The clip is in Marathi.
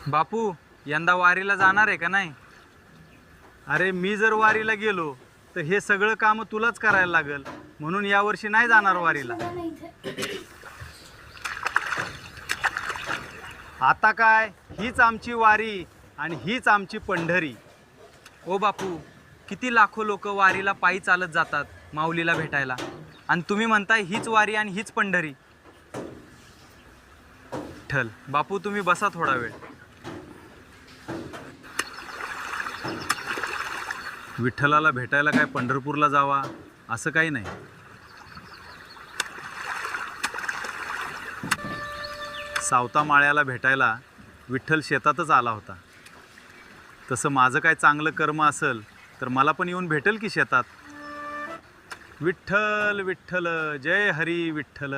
बापू, यंदा वारीला जाणार आहे का नाही? अरे मी जर वारीला गेलो तर हे सगळं काम तुलाच करायला लागल, म्हणून यावर्षी नाही जाणार वारीला. आता काय, हीच आमची वारी आणि हीच आमची पंढरी. ओ बापू, किती लाखो लोक वारीला पायी चालत जातात माऊलीला भेटायला, आणि तुम्ही म्हणताय हीच वारी आणि हीच पंढरी. विठ्ठल बापू, तुम्ही बसा थोडा वेळ. विठ्ठलाला भेटायला काय पंढरपूरला जावा असं काही नाही. सावता माळ्याला भेटायला विठ्ठल शेतातच आला होता. तसं माझं काय चांगलं कर्म असेल तर मला पण येऊन भेटेल की शेतात. विठ्ठल विठ्ठल, जय हरी विठ्ठल.